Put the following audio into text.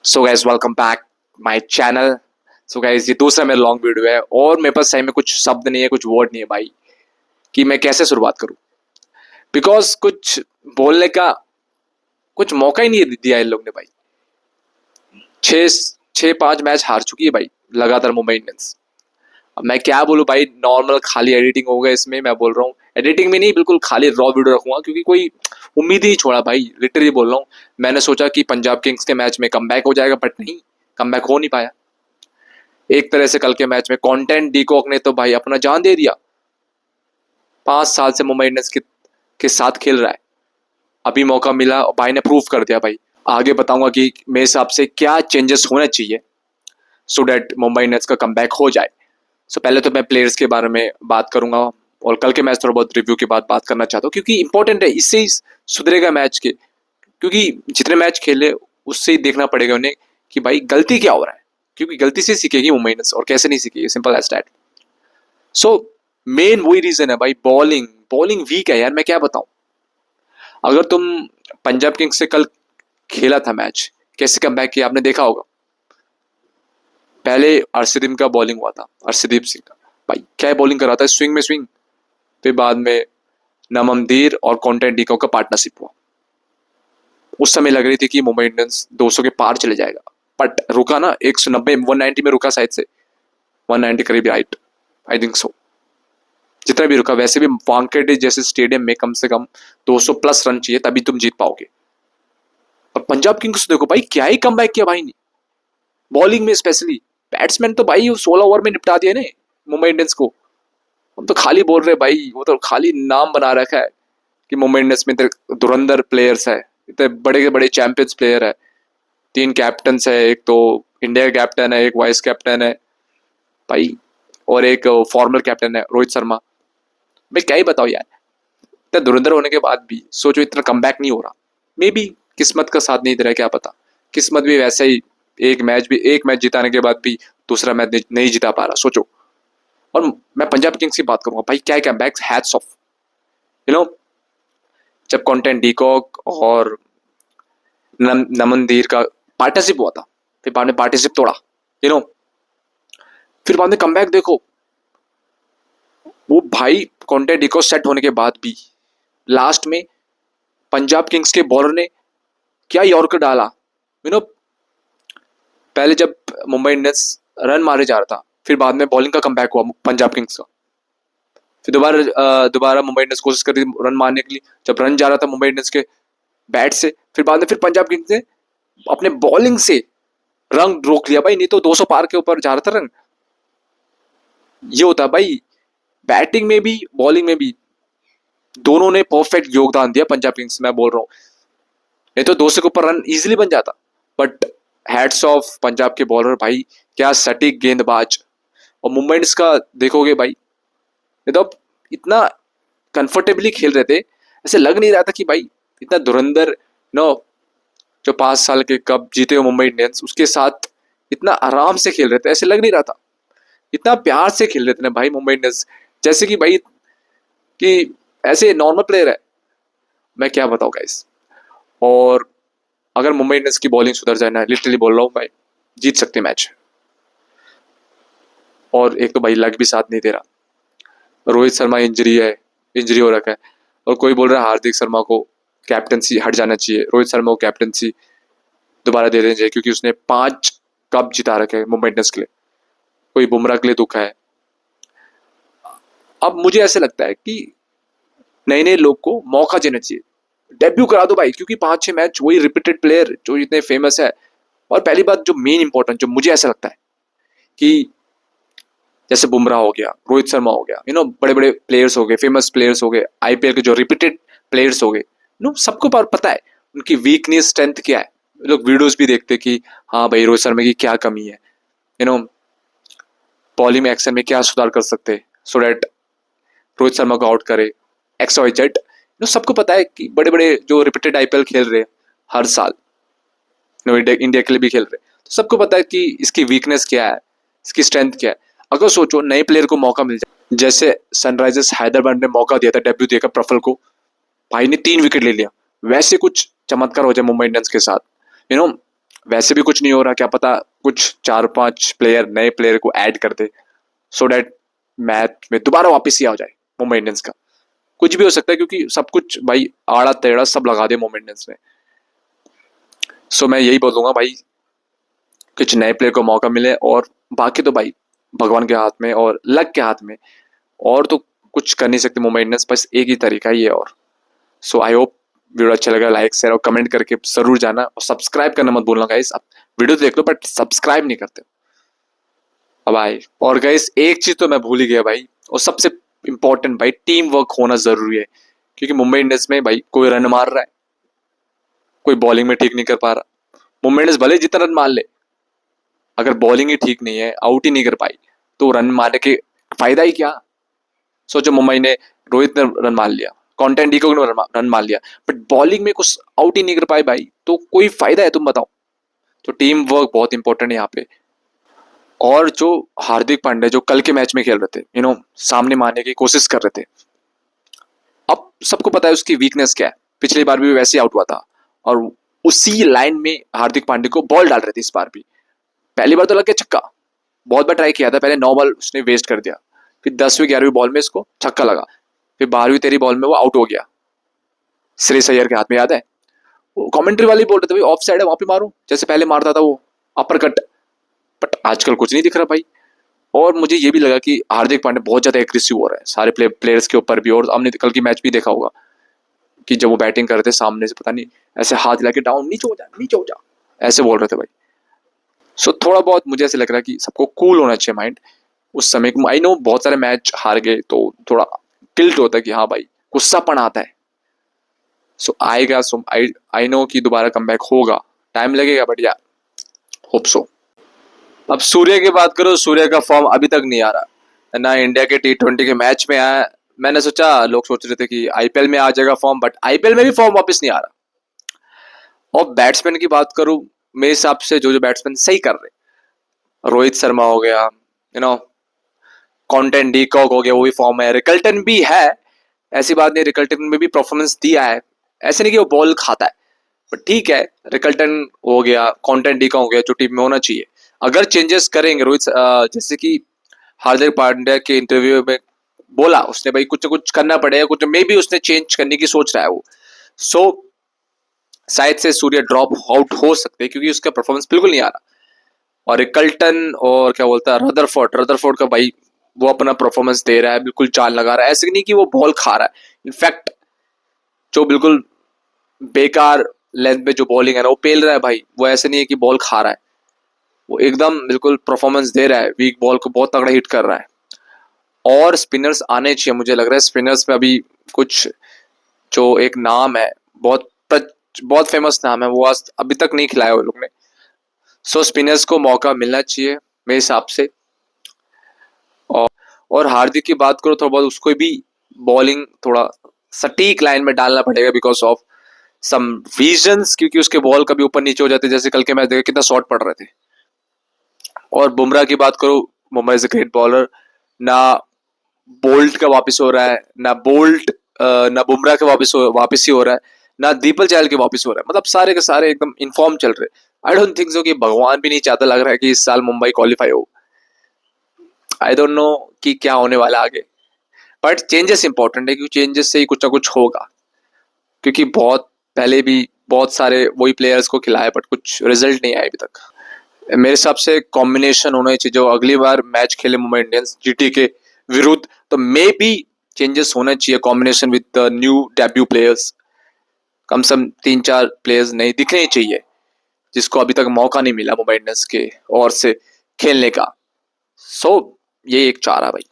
So guys welcome back my channel. So guys ये दूसरा मेरा लॉन्ग वीडियो है और मेरे पास सही में कुछ शब्द नहीं है, कुछ वर्ड नहीं है भाई कि मैं कैसे शुरुआत करूं। बिकॉज कुछ बोलने का कुछ मौका ही नहीं दिया इन लोग ने भाई। छः छः पांच मैच हार चुकी है भाई लगातार मुंबई इंडियंस। अब मैं क्या बोलूं भाई, नॉर्मल खाली एडिटिंग होगा इसमें। मैं बोल रहा हूँ एडिटिंग में नहीं, बिल्कुल खाली रॉ वीडियो रखूंगा क्योंकि कोई उम्मीद ही नहीं छोड़ा भाई। लिटरली बोल रहा हूँ, मैंने सोचा कि पंजाब किंग्स के मैच में कमबैक हो जाएगा, बट नहीं, कमबैक हो नहीं पाया। एक तरह से कल के मैच में कॉन्टेंट डीकॉक ने तो भाई अपना जान दे दिया। 5 साल से मुंबई इंडियंस के साथ खेल रहा है, अभी मौका मिला और भाई ने प्रूव कर दिया भाई। आगे बताऊंगा कि मेरे हिसाब से क्या चेंजेस होना चाहिए सो डैट मुंबई इंडियंस का कमबैक हो जाए। सो पहले तो मैं प्लेयर्स के बारे में बात करूंगा और कल के मैच थोड़ा बहुत रिव्यू के बाद बात करना चाहता हूँ क्योंकि इंपॉर्टेंट है, इससे ही सुधरेगा मैच के। क्योंकि जितने मैच खेले उससे ही देखना पड़ेगा उन्हें कि भाई गलती क्या हो रहा है, क्योंकि गलती से सीखेगी मुंबई इंडियंस और कैसे नहीं सीखेगी, simple as that. So main वही रीजन है भाई, बॉलिंग बॉलिंग वीक है यार, मैं क्या बताऊं। अगर तुम पंजाब किंग्स से कल खेला था मैच, कैसे कमबैक किया आपने देखा होगा। पहले अर्शदीप का बॉलिंग हुआ था, अर्शदीप सिंह का भाई क्या बॉलिंग कर रहा था, स्विंग में स्विंग। फिर बाद में नमनदीर और कॉन्टेंट डीकॉक का पार्टनरशिप हुआ। उस समय लग रही थी कि मुंबई इंडियंस 200 के पार चले जाएगा, बट रुका ना 190 190 में रुका शायद से, 190 करीब, राइट, आई थिंक सो। जितना भी रुका, वैसे भी वानखेड़े जैसे स्टेडियम में कम से कम 200 प्लस रन चाहिए तभी तुम जीत पाओगे। और पंजाब किंग्स देखो भाई क्या ही कमबैक किया भाई ने, बॉलिंग में स्पेशली। बैट्समैन तो भाई 16 ओवर में निपटा दिया ने मुंबई इंडियंस को। हम तो खाली बोल रहे भाई, वो तो खाली नाम बना रखा है कि मुंबई इंडियंस में धुरंधर प्लेयर्स है, इतने बड़े बड़े चैंपियंस प्लेयर है। 3 कैप्टन है, एक तो इंडिया का कैप्टन है, एक वाइस कैप्टन है भाई, और एक फॉर्मर कैप्टन है रोहित शर्मा। मैं क्या ही बताऊं यार, इतना धुरंधर होने के बाद भी सोचो इतना कमबैक नहीं हो रहा। मे बी किस्मत का साथ नहीं दे रहा है, क्या पता। किस्मत भी वैसे ही, एक मैच जिताने के बाद भी दूसरा मैच नहीं जिता पा रहा, सोचो। और मैं पंजाब किंग्स की बात करूंगा भाई, क्या comebacks, hats off. You know, जब कॉन्टेंट डीकॉक और नमनदीर का पार्टनरशिप हुआ था, फिर बाद में पार्टनरशिप तोड़ा, यू नो, फिर बाद में कमबैक देखो। वो भाई कॉन्टेंट डीकॉक सेट होने के बाद भी लास्ट में पंजाब किंग्स के बॉलर ने क्या यॉर्कर डाला, यू नो। पहले जब मुंबई इंडियंस रन मारे जा रहा था, फिर बाद में बॉलिंग का कमबैक हुआ पंजाब किंग्स का। फिर दोबारा मुंबई इंडियंस कोशिश कर रही थी रन मारने के लिए, जब रन जा रहा था मुंबई इंडियंस के बैट से, फिर बाद में फिर पंजाब किंग्स ने अपने बॉलिंग से रंग रोक लिया भाई, नहीं तो 200 पार के ऊपर जा रहा था रंग। ये होता भाई, बैटिंग में भी बॉलिंग में भी दोनों ने परफेक्ट योगदान दिया पंजाब किंग्स, मैं बोल रहा हूँ। नहीं तो 200 के ऊपर रन इजीली बन जाता, बट हैट्स ऑफ पंजाब के बॉलर भाई, क्या सटीक गेंदबाज। और मुंबई इंडियंस का देखोगे भाई, ये तो इतना कंफर्टेबली खेल रहे थे, ऐसे लग नहीं रहा था कि भाई इतना धुरंधर, नो, जो 5 साल के कप जीते हुए मुंबई इंडियंस उसके साथ इतना आराम से खेल रहे थे, ऐसे लग नहीं रहा था। इतना प्यार से खेल रहे थे ना भाई मुंबई इंडियंस, जैसे कि भाई कि ऐसे नॉर्मल प्लेयर है, मैं क्या बताऊं गाइस। और अगर मुंबई इंडियंस की बॉलिंग सुधर जाए ना, लिटरली बोल रहा हूँ भाई, जीत सकते मैच। और एक तो भाई लक भी साथ नहीं दे रहा, रोहित शर्मा इंजरी हो रखा है, और कोई बोल रहा है हार्दिक शर्मा को कैप्टनसी हट जाना चाहिए, रोहित शर्मा को कैप्टनसी दोबारा दे देनी चाहिए क्योंकि उसने 5 कप जिता रखे हैं मुंबई इंडियंस के लिए। कोई बुमराह के लिए दुख है। अब मुझे ऐसे लगता है कि नए नए लोग को मौका देना चाहिए, डेब्यू करा दो भाई, क्योंकि 5-6 मैच वही रिपीटेड प्लेयर जो इतने फेमस है। और पहली बात जो मेन इंपॉर्टेंट, जो मुझे ऐसा लगता है कि जैसे बुमराह हो गया, रोहित शर्मा हो गया, यू नो, बड़े बड़े प्लेयर्स हो गए, फेमस प्लेयर्स हो गए, आईपीएल के जो रिपीटेड प्लेयर्स हो गए, यू नो, सबको पता है उनकी वीकनेस स्ट्रेंथ क्या है। लोग वीडियोस भी देखते कि हाँ भाई रोहित शर्मा की क्या कमी है, यू नो, बॉलिंग एक्शन में क्या सुधार कर सकते हैं सो डैट रोहित शर्मा को आउट करे, एक्स वाई जेड। सबको पता है कि बड़े बड़े जो रिपीटेड आईपीएल खेल रहे हैं हर साल, इंडिया के लिए भी खेल रहे हैं, तो सबको पता है कि इसकी वीकनेस क्या है, इसकी स्ट्रेंथ क्या है। अगर सोचो नए प्लेयर को मौका मिल जाए, जैसे सनराइजर्स हैदराबाद ने मौका दिया था, डेब्यू दिया प्रफुल्ल को, भाई ने 3 विकेट ले लिया, वैसे कुछ चमत्कार हो जाए मुंबई इंडियंस के साथ, यू नो, वैसे भी कुछ नहीं हो रहा, क्या पता कुछ 4-5 प्लेयर नए प्लेयर को ऐड कर दे सो डैट मैच में दोबारा वापस ही आ जाए मुंबई इंडियंस का। कुछ भी हो सकता है क्योंकि सब कुछ भाई आड़ा टेढ़ा सब लगा दे मुंबई इंडियंस ने। सो मैं यही बोलूंगा भाई, कुछ नए प्लेयर को मौका मिले, और बाकी तो भाई भगवान के हाथ में और लक के हाथ में, और तो कुछ कर नहीं सकते मुंबई इंडियंस, बस एक ही तरीका ही है। और सो आई होप वीडियो अच्छा लगा, लाइक शेयर और कमेंट करके जरूर जाना, और सब्सक्राइब करना मत भूलना गाइस। आप वीडियो तो देख लो बट सब्सक्राइब नहीं करते। अब भाई और गाइस एक चीज तो मैं भूल ही गया भाई, और सबसे इंपॉर्टेंट भाई, टीम वर्क होना जरूरी है। क्योंकि मुंबई इंडियंस में भाई कोई रन मार रहा है, कोई बॉलिंग में ठीक नहीं कर पा रहा। मुंबई इंडियंस भले जितना रन मार ले, अगर बॉलिंग ही ठीक नहीं है, आउट ही नहीं कर पाई, तो रन मारने के फायदा ही क्या। सोचो मुंबई ने, रोहित ने रन मार लिया, कॉन्टेंट डीकॉक ने रन मार लिया, बट बॉलिंग में कुछ आउट ही नहीं कर पाए भाई, तो कोई फायदा है तुम बताओ। तो टीम वर्क बहुत इंपॉर्टेंट है यहाँ पे। और जो हार्दिक पांड्या जो कल के मैच में खेल रहे थे, सामने मारने की कोशिश कर रहे थे, अब सबको पता है उसकी वीकनेस क्या है। पिछली बार भी वैसे ही आउट हुआ था, और उसी लाइन में हार्दिक पांड्या को बॉल डाल रहे थे इस बार भी। पहली बार तो लग गया छक्का, बहुत बार ट्राई किया था, पहले 9 बॉल उसने वेस्ट कर दिया, फिर 10वीं 11वीं बॉल में इसको छक्का लगा, फिर 12वीं 13वीं बॉल में वो आउट हो गया, श्रेयस अय्यर के हाथ में, याद है। वो कमेंट्री वाले बोल रहे थे भाई ऑफ साइड है, वहां पे मारो, जैसे पहले मारता था वो अपर कट, बट आजकल कुछ नहीं दिख रहा भाई। और मुझे ये भी लगा कि हार्दिक पांड्या बहुत ज्यादा एग्रेसिव हो रहा है सारे प्लेयर्स के ऊपर भी, और हमने कल की मैच भी देखा होगा कि जब वो बैटिंग कर रहे थे सामने से, पता नहीं ऐसे हाथ हिला के डाउन, नीचे हो जा नीचे हो जा, ऐसे बोल रहे थे भाई। सो थोड़ा बहुत मुझे ऐसे लग रहा है कि सबको कूल होना चाहिए माइंड उस समय। आई नो बहुत सारे मैच हार गए तो थोड़ा टिल्ट होता है कि हाँ भाई गुस्सापन आता है। सो आएगा, सो आई नो कि दोबारा कमबैक होगा, टाइम लगेगा बट यार होप सो। अब सूर्य की बात करो, सूर्य का फॉर्म अभी तक नहीं आ रहा ना, इंडिया के T20 के मैच में आया। मैंने सोचा, लोग सोच रहे थे कि आईपीएल में आ जाएगा फॉर्म, बट आईपीएल में भी फॉर्म वापस नहीं आ रहा। और बैट्समैन की बात करूं, मेरे हिसाब से जो जो बैट्समैन सही कर रहे, रोहित शर्मा हो गया, कॉन्टेंट डीकॉक हो गया, वो भी फॉर्म है, रिकल्टन भी है, ऐसी बात नहीं, रिकल्टन में भी परफॉर्मेंस दिया है, ऐसे नहीं कि वो बॉल खाता है, बट ठीक है। रिकल्टन हो गया, कॉन्टेंट डीकॉक हो गया, जो टीम में होना चाहिए। अगर चेंजेस करेंगे रोहित, जैसे कि हार्दिक पांड्या के इंटरव्यू में बोला उसने भाई कुछ कुछ करना पड़ेगा, कुछ मे भी उसने चेंज करने की सोच रहा है वो। सो शायद से सूर्य ड्रॉप आउट हो सकते हैं क्योंकि उसका परफॉर्मेंस बिल्कुल नहीं आ रहा। और रिकल्टन और क्या बोलता है रदरफोर्ड का भाई वो अपना परफॉर्मेंस दे रहा है, बिल्कुल चाल लगा रहा है, ऐसे नहीं कि वो बॉल खा रहा है। इनफैक्ट जो बिल्कुल बेकार लेंथ में जो बॉलिंग है ना वो पेल रहा है भाई, वो ऐसे नहीं है कि बॉल खा रहा है, वो एकदम बिल्कुल परफॉर्मेंस दे रहा है, वीक बॉल को बहुत तगड़ा हिट कर रहा है। और स्पिनर्स आने चाहिए, मुझे लग रहा है स्पिनर्स में अभी कुछ जो एक नाम है, बहुत बहुत फेमस नाम है, वो आज अभी तक नहीं खिलाया वो लोग ने। सो स्पिनर्स को मौका मिलना चाहिए मेरे हिसाब से। और हार्दिक की बात करो, थोड़ा बहुत उसको भी बॉलिंग थोड़ा सटीक लाइन में डालना पड़ेगा बिकॉज ऑफ सम रीजंस, क्योंकि उसके बॉल कभी ऊपर नीचे हो जाते, जैसे कल के मैच देखा कितना शॉट पड़ रहे थे। और बुमराह की बात करो, Bumrah is a great bowler, ना बोल्ट का वापस हो रहा है, ना बुमराह का वापस ही हो रहा है, ना दीपक चहल के वापस हो रहा है, मतलब सारे के सारे एकदम इनफॉर्म चल रहे। आई डोंट थिंक सो कि भगवान भी नहीं चाहता लग रहा है कि इस साल मुंबई क्वालिफाई हो। आई डोंट नो कि क्या होने वाला आगे, बट चेंजेस इंपॉर्टेंट है क्योंकि चेंजेस से ही कुछ ना कुछ होगा। क्योंकि बहुत पहले भी बहुत सारे वही प्लेयर्स को खिलाया बट कुछ रिजल्ट नहीं आया अभी तक। मेरे हिसाब से कॉम्बिनेशन होना चाहिए, जो अगली बार मैच खेले मुंबई इंडियंस जीटी के विरुद्ध, तो मे बी चेंजेस होना चाहिए, combination with the new debut players, कम से कम 3-4 प्लेयर्स नहीं दिखने चाहिए जिसको अभी तक मौका नहीं मिला मुंबई इंडियंस के ओर से खेलने का। सो ये एक चारा भाई।